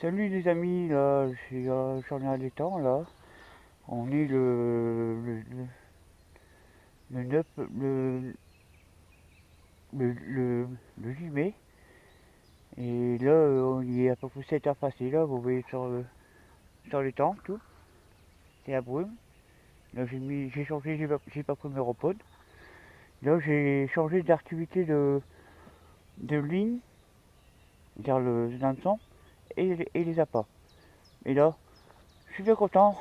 Salut les amis, là, j'en ai un des temps là. On est le 9, le 8 mai. Et là, il est à peu près 7 heures passées là, vous voyez sur le temps, tout. C'est la brume. Là j'ai changé, j'ai pas pris mes repods. Là j'ai changé d'activité de ligne vers le son et les appâts. Et là, je suis bien content.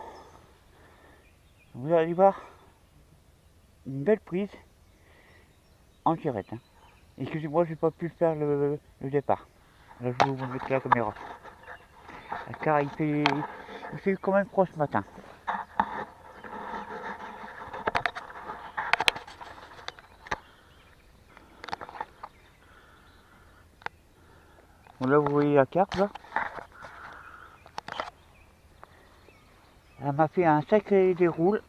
Vous allez voir une belle prise en tirette, hein. Excusez-moi, j'ai pas pu faire le départ. Là, je vais vous mettre la caméra. Car il fait quand même froid ce matin. Bon, là, vous voyez la carte, là. Elle m'a fait un sacré déroule.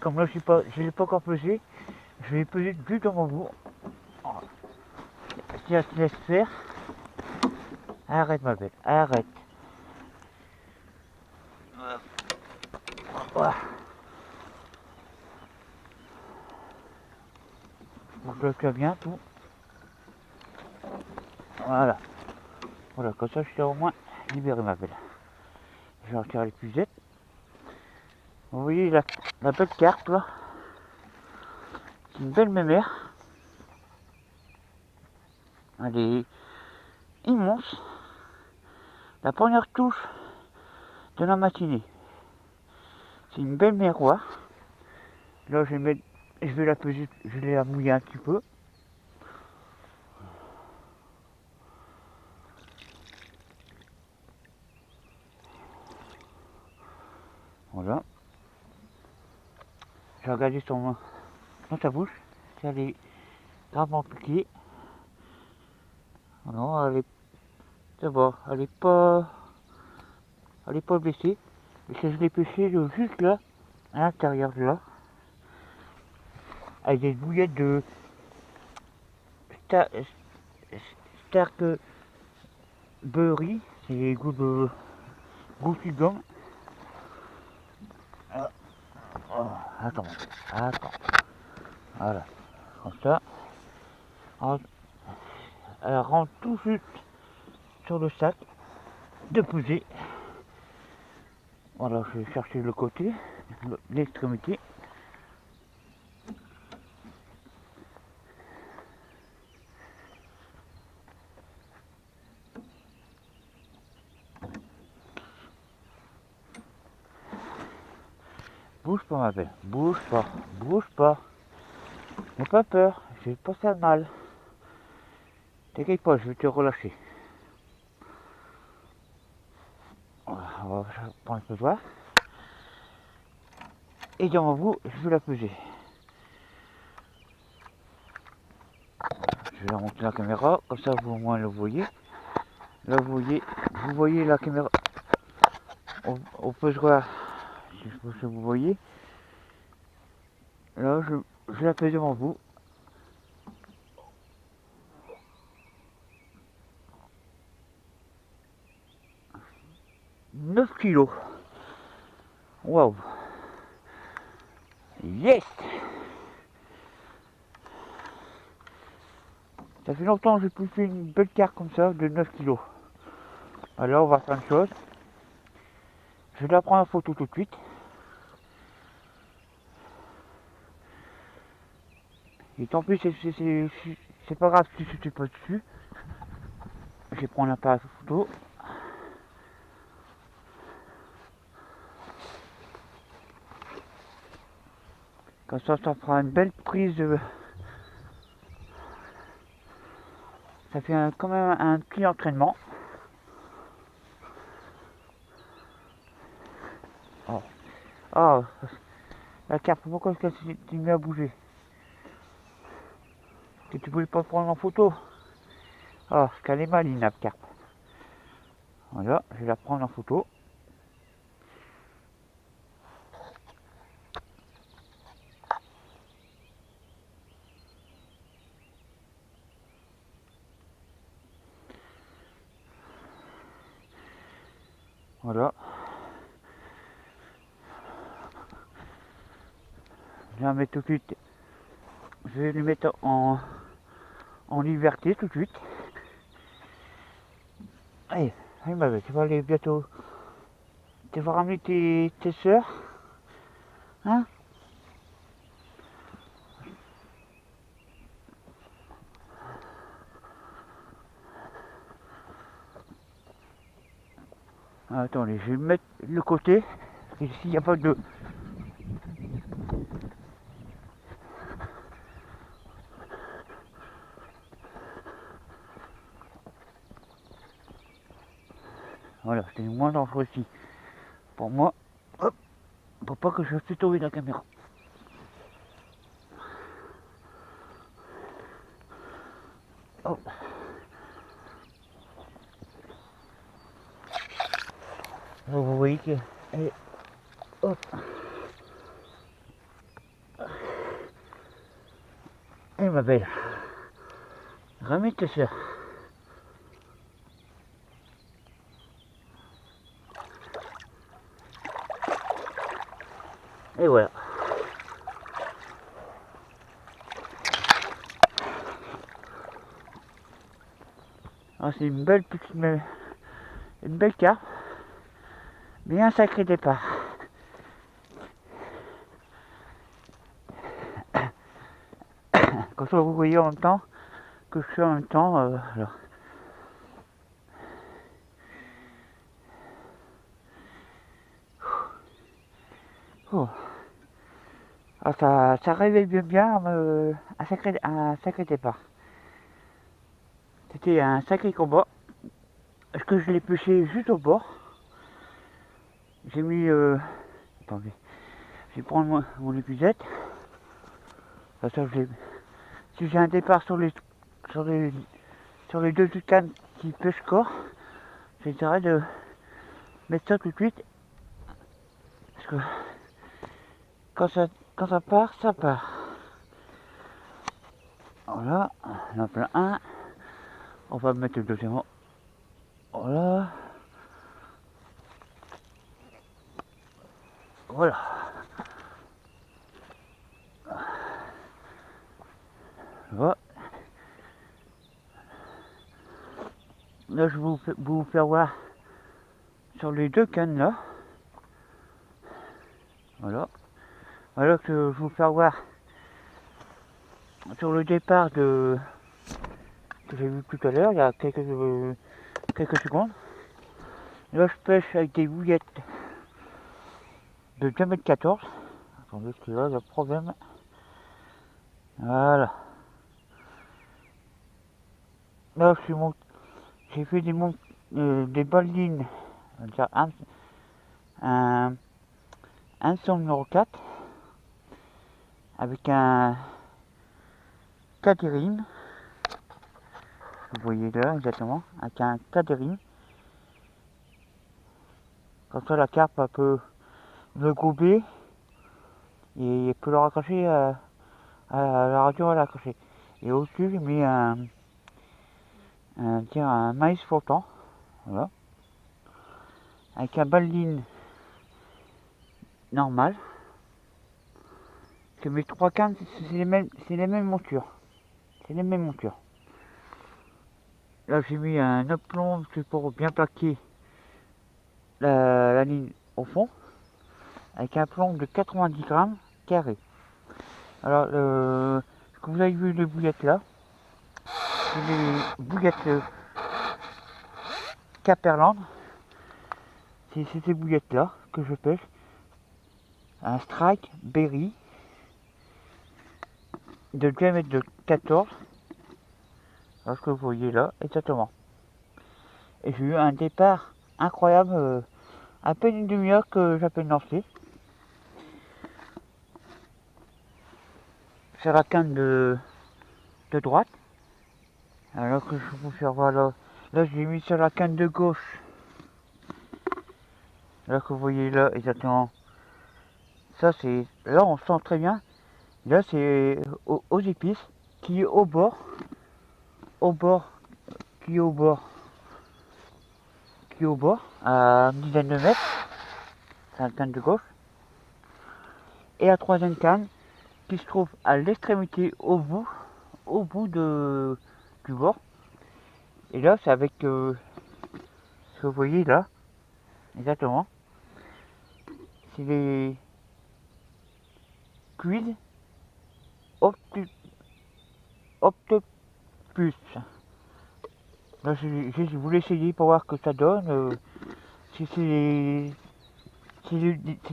Comme là, je ne l'ai pas encore pesé, je vais peser juste dans mon bout. Si elle se laisse faire. Arrête, ma belle, arrête. Voilà. Donc là, tu as bien tout. Voilà. Voilà, comme ça, je suis au moins libéré, ma belle. Je vais retirer les pucettes. Vous voyez la belle carte, là. C'est une belle mémère. Elle est immense. La première touche de la matinée. C'est une belle miroir. Là, je vais la peser, je vais la mouiller un petit peu. Voilà. J'ai regardé dans sa bouche. Si elle est gravement piquée. Non, ça va. Elle est pas blessée. Et que je l'ai pêché juste là, à l'intérieur de là, avec des bouillettes de Star, Starkberry, c'est goût de gomme. Ah, oh, attends, voilà, comme ça. Elle rentre tout juste sur le sac de peser. Voilà, je vais chercher le côté, l'extrémité. Bouge pas, ma belle, bouge pas. N'aie pas peur, je vais pas faire mal. T'inquiète pas, je vais te relâcher. Voilà, on va prendre ce doigt. Et devant vous, je vais la peser. Je vais remonter la caméra, comme ça vous au moins le voyez. Là vous voyez la caméra au pesoir, si vous voyez. Là je la pèse devant vous. 9 kilos. Waouh. Yes. Ça fait longtemps que j'ai plus fait une belle carte comme ça de 9 kilos. Alors on va faire une chose. Je vais la prendre en photo tout de suite. Et tant pis, c'est pas grave si je suis pas dessus. Je vais prendre l'appareil photo. Comme ça fera une belle prise de... Ça fait quand même un petit entraînement. Oh, oh la carte, pourquoi est-ce qu'elle s'est mise à bouger? Que tu voulais pas prendre en photo? Oh, parce qu'elle est maligne la carte. Voilà, je vais la prendre en photo. Voilà. Je vais la mettre tout de suite. Je vais les mettre en liberté tout de suite. Allez, allez ma belle, tu vas aller bientôt. Tu vas ramener tes soeurs. Hein? Attendez, je vais mettre le côté. Ici, il n'y a pas de... Voilà, c'est moins dangereux ici. Pour moi, hop, pour pas que je fasse tomber la caméra. Hop. Donc vous voyez que... Allez, hop. Allez ma belle. Ramène tes soeurs. Et voilà. Alors c'est une belle petite... Une belle carte. Mais un sacré départ. Comme ça vous voyez en même temps que je suis en même temps. Alors. Oh. Ah, ça réveille bien un sacré départ. C'était un sacré combat. Est-ce que je l'ai pêché juste au bord? J'ai mis... Attendez. Je vais prendre mon épuisette. Si j'ai un départ sur les deux cannes qui pêchent corps, j'essaierai de mettre ça tout de suite. Parce que quand ça part, ça part. Voilà, il y en a plein un. On va mettre le deuxième. Voilà. Voilà. Voilà. Là, je vais vous faire voir sur les deux cannes là. Voilà. Voilà que je vais vous faire voir sur le départ que j'ai vu tout à l'heure, il y a quelques secondes. Là, je pêche avec des bouillettes de 2,14 m. Attendez, parce que là, il y a un problème. Voilà. Là, j'ai fait des baleines, un son numéro 4 avec un catérine. Vous voyez là exactement, avec un catérine. Comme ça, la carpe peut le gober et peut le raccrocher à la radio à l'accrocher. Et au-dessus, j'ai mis un maïs flottant, voilà, avec un baline normal. Que mes trois cannes, c'est les mêmes montures. C'est les mêmes montures. Là, j'ai mis un autre plomb pour bien plaquer la ligne au fond, avec un plomb de 90 grammes carré. Alors, comme vous avez vu les bouillettes là, c'est les bouillettes Caperland. C'est ces bouillettes là que je pêche. Un strike berry de diamètre de 14. Alors, ce que vous voyez là, exactement. Et j'ai eu un départ incroyable, à peine une demi-heure que j'ai à peine lancé. Sur la canne de droite. Alors que je vais vous faire voir là. Là, j'ai mis sur la canne de gauche. Là que vous voyez là, exactement. Ça, c'est... Là, on sent très bien. Là, c'est aux épices, qui est au bord. Qui est au bord. qui est au bord, à une dizaine de mètres, c'est la canne de gauche. Et la troisième canne qui se trouve à l'extrémité au bout du bord. Et là, c'est avec ce que vous voyez là, exactement. C'est les Quid Octopus. Là, je voulais essayer pour voir ce que ça donne. Si c'est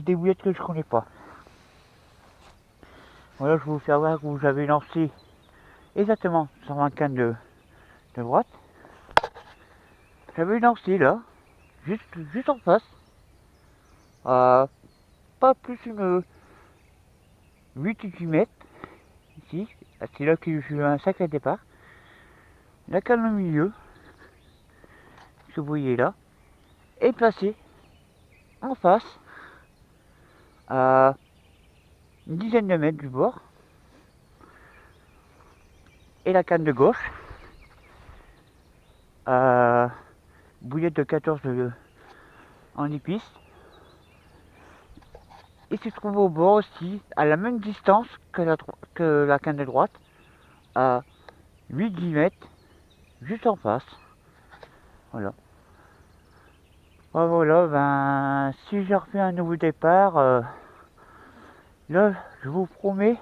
des boulettes que je connais pas. Voilà, je vais vous faire voir que vous avez lancé exactement sur ma canne de droite. J'avais lancé là, juste en face. Pas plus une 8-10 mètres. Ici, c'est là que j'ai eu un sacré départ. La canne au milieu, que vous voyez là, est placée en face, à une dizaine de mètres du bord. Et la canne de gauche, bouillette de 14 en épices. Et se trouve au bord aussi, à la même distance que la canne de droite, à 8-10 mètres, juste en face. Voilà. Voilà, ben, si je refais un nouveau départ, là, je vous promets,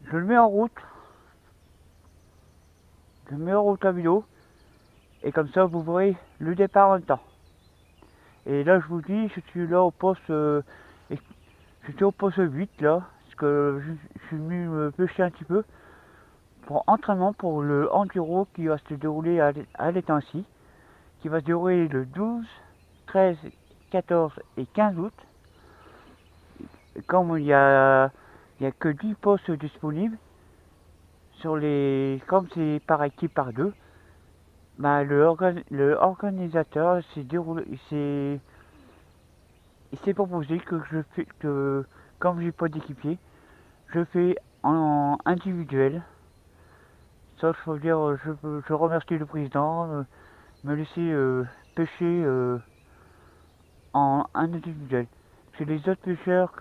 je le mets en route. Je le mets en route à vélo. Et comme ça, vous verrez le départ en même temps. Et là, je vous dis, je suis là au poste, j'étais au poste 8 là, parce que je suis venu me pêcher un petit peu pour entraînement pour le enduro qui va se dérouler à l'étang-ci, qui va se dérouler le 12, 13, 14 et 15 août. Et comme il y a que 10 postes disponibles, comme c'est par équipe par deux, bah, le organisateur il s'est proposé que je fais que comme j'ai pas d'équipier, je fais en individuel. Ça, je veux dire, je remercie le président de me laisser pêcher en individuel. Chez les autres pêcheurs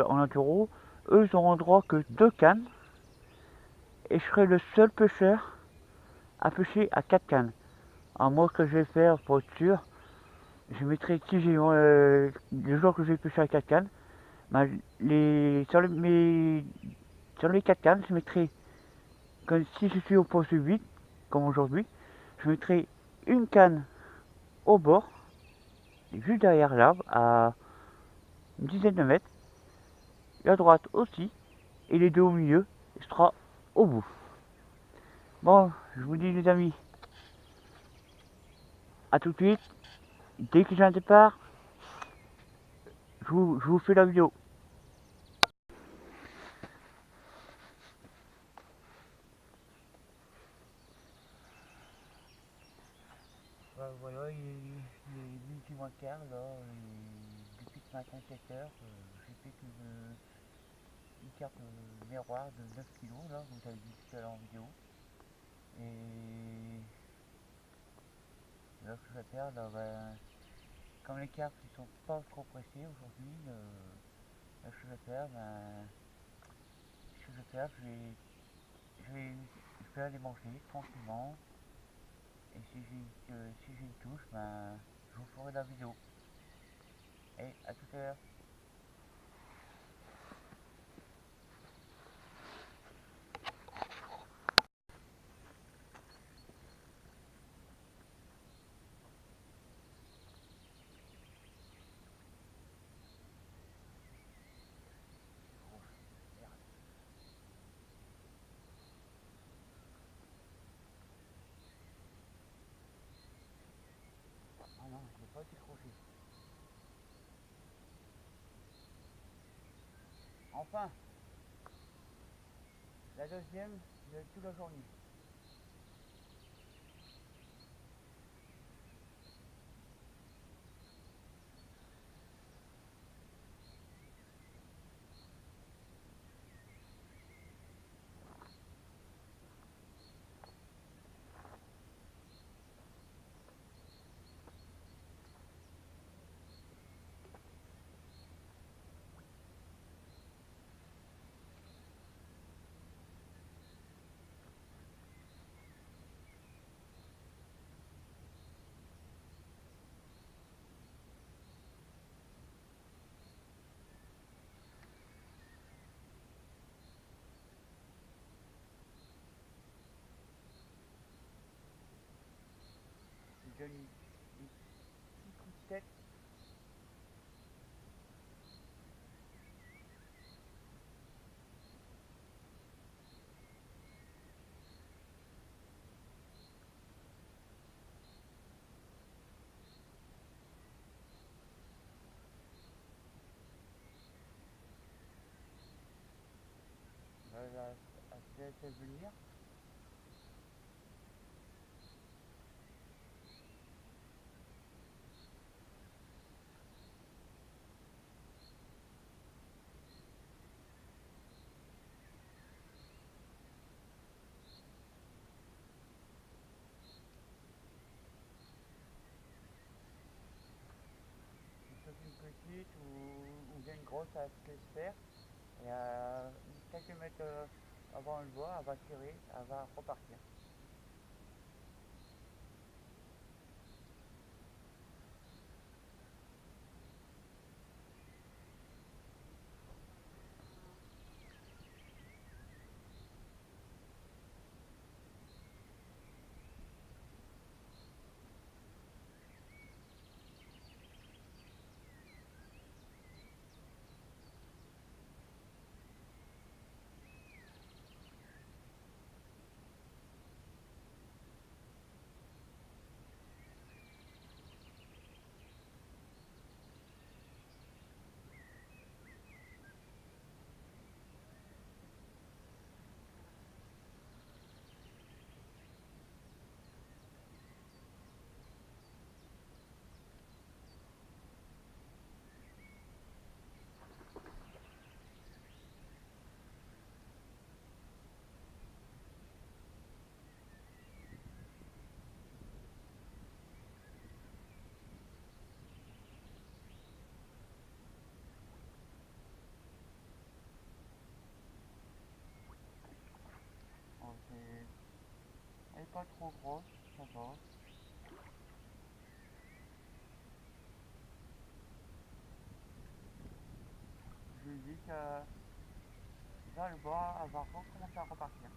en enduro, eux ils auront droit que 2 cannes et je serai le seul pêcheur à pêcher à 4 cannes. Alors moi, ce que je vais faire pour être sûr, je mettrai si j'ai le jour que je vais pêcher à 4 cannes, bah, sur les 4 cannes, je mettrai, comme si je suis au poste 8, comme aujourd'hui, je mettrai une canne au bord, juste derrière l'arbre, à une dizaine de mètres, et à droite aussi, et les deux au milieu, ce sera au bout. Bon, je vous dis les amis, à tout de suite, dès que j'ai un départ, je vous fais la vidéo. Voilà, il est midi moins quart là, et depuis ce matin 7h, j'ai fait une carte miroir de 9 kilos là, vous avez vu tout à l'heure en vidéo. Et là, ce que je vais faire, là, ben, comme les cartes ne sont pas trop pressées aujourd'hui, là, ce que je vais faire, ben, je vais aller manger tranquillement. Et si j'ai une touche, ben, je vous ferai la vidéo. Et à tout à l'heure. Ah non, je n'ai pas décroché. Enfin, la deuxième de toute la journée. donne des petits coups de tête. Là, elle se laisse venir. Sauf une petite ou bien une grosse, elle se laisse faire. Et quelques mètres avant le voit, elle va tirer, elle va repartir. Bon, elle n'est pas trop grosse, ça va. Je lui dis que là, le bois, elle va recommencer à repartir.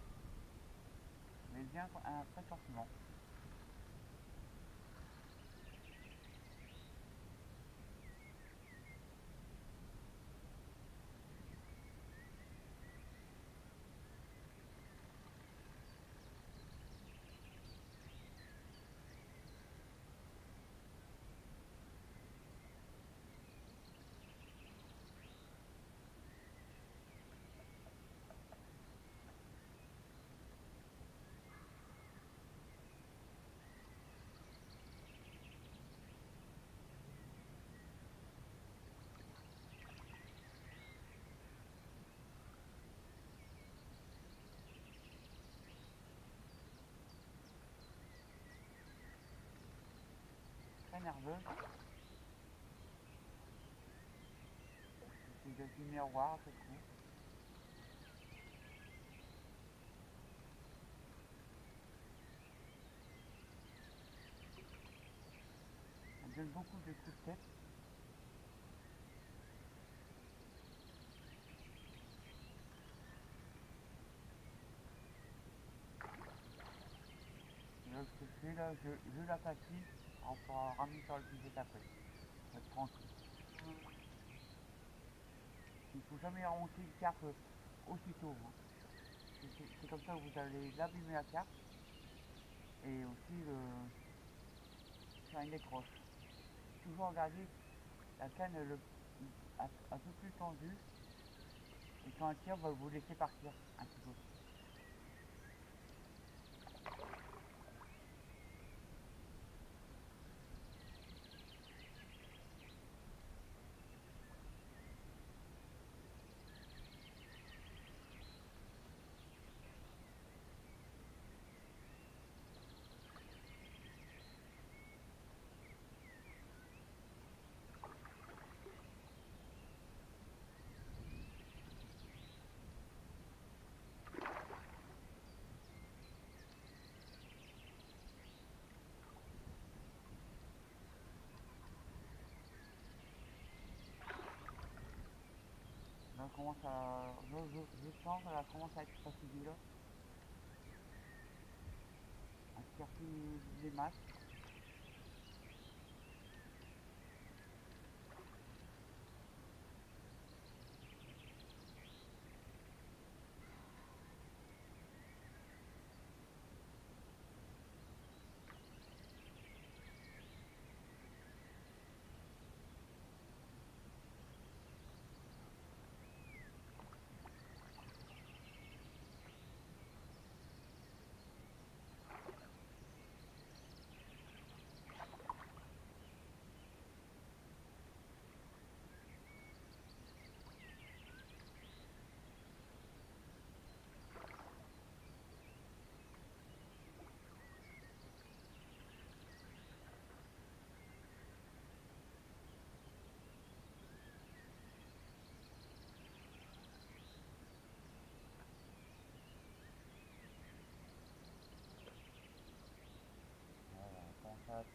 Mais bien très fortement. Très nerveuse. C'est du miroir, c'est tout. Elle donne beaucoup de coups de tête. Donc ce que je fais là, je la passive, on pourra ramener sur le budget après. Faut être tranquille. Il ne faut jamais remonter une carte aussitôt. Hein. C'est comme ça que vous allez l'abîmer la carte et aussi faire une décroche. Toujours regarder la canne un peu plus tendue et quand elle tire, va vous laisser partir un petit peu. Là, je sens qu'elle commence à être fatiguée là. Elle tire plus les masses.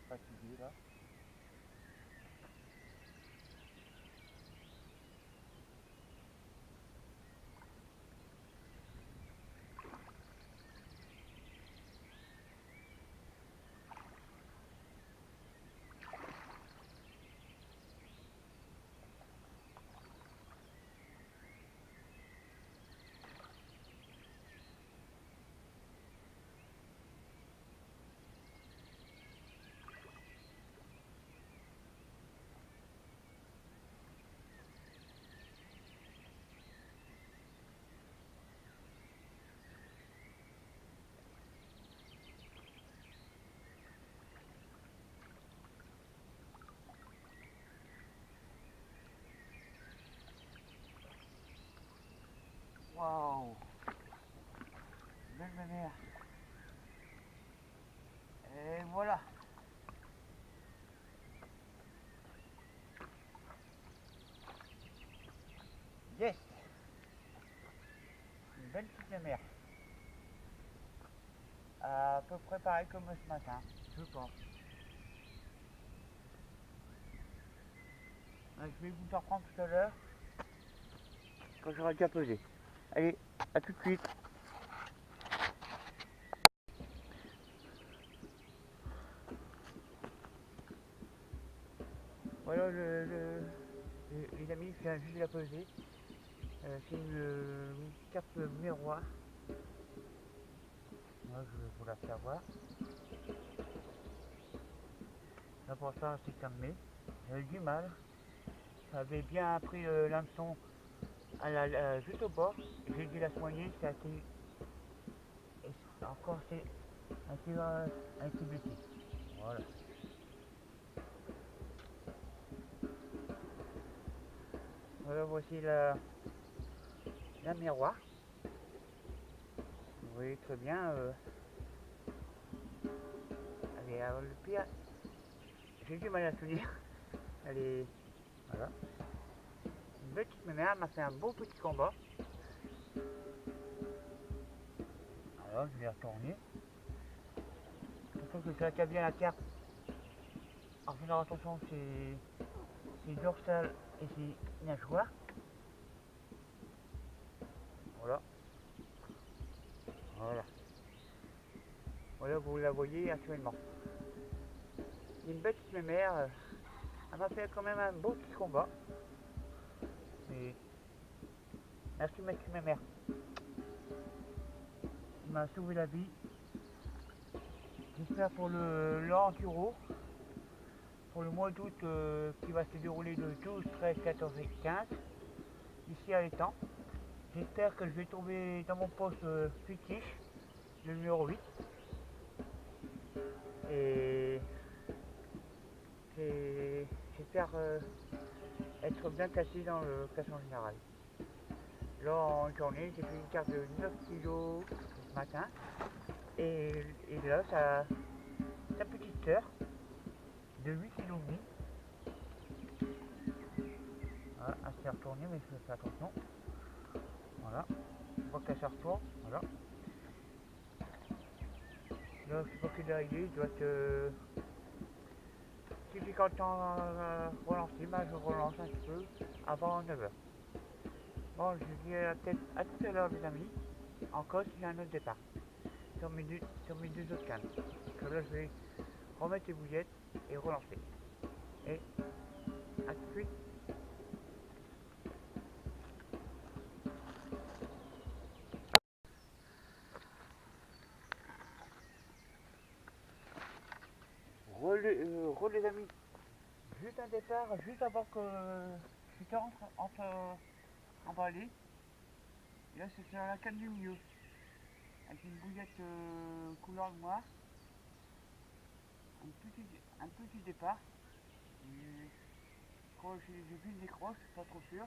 fatigué là. Waouh, belle mer. Et voilà. Yes, une belle petite mer. À peu près pareil comme ce matin, je pense. Je vais vous en reprendre tout à l'heure, quand j'aurai déjà pesé. Allez, à tout de suite. Voilà les amis, je viens juste de la peser. C'est une carte miroir. Moi je vais vous la faire voir. L'important c'est que ça me met. J'avais du mal. Ça avait bien pris l'hameçon juste au bord. J'ai dû la soigner, c'est assez. Et encore c'est assez blessé. Voilà. Voilà, voici la miroir. Vous voyez très bien. Allez, alors le pire, j'ai du mal à tenir. Allez, voilà. Une belle petite mémère m'a fait un beau petit combat. Alors, je vais retourner. Il faut que je la bien la carte. En faisant attention, c'est dorsal et c'est nageoire. Voilà. Voilà. Voilà, vous la voyez actuellement. Une belle petite mémère. Elle m'a fait quand même un beau petit combat. Et merci ma petite mémère. Il m'a sauvé la vie. J'espère pour l'enduro, pour le mois d'août qui va se dérouler le 12, 13, 14 et 15, ici à l'étang. J'espère que je vais tomber dans mon poste fictif, le numéro 8. Et j'espère être bien classé dans le classement général. Là en journée, j'ai fait une carte de 9 kg ce matin. Et là, sa petite sœur de 8 kg demi. Voilà, elle s'est retournée, mais je fais attention. Voilà, on voit qu'elle se retourne. Voilà. Là, je sais pas qu'il est arrivé, il doit être. Si j'ai quand le temps relancer, bah, je relance un petit peu avant 9h. Bon, je vous dis peut-être à tout à l'heure, les amis. Encore si j'ai un autre départ. Sur mes deux autres cannes. Donc là, je vais remettre les bouillettes et relancer. Et à tout de suite. Re les amis. Juste un départ, juste avant que j'étais entre emballé. Et là, c'est sur la canne du milieu. Avec une bouillette couleur noire. Un petit départ. Quand j'ai vu le décroche, je suis pas trop sûr.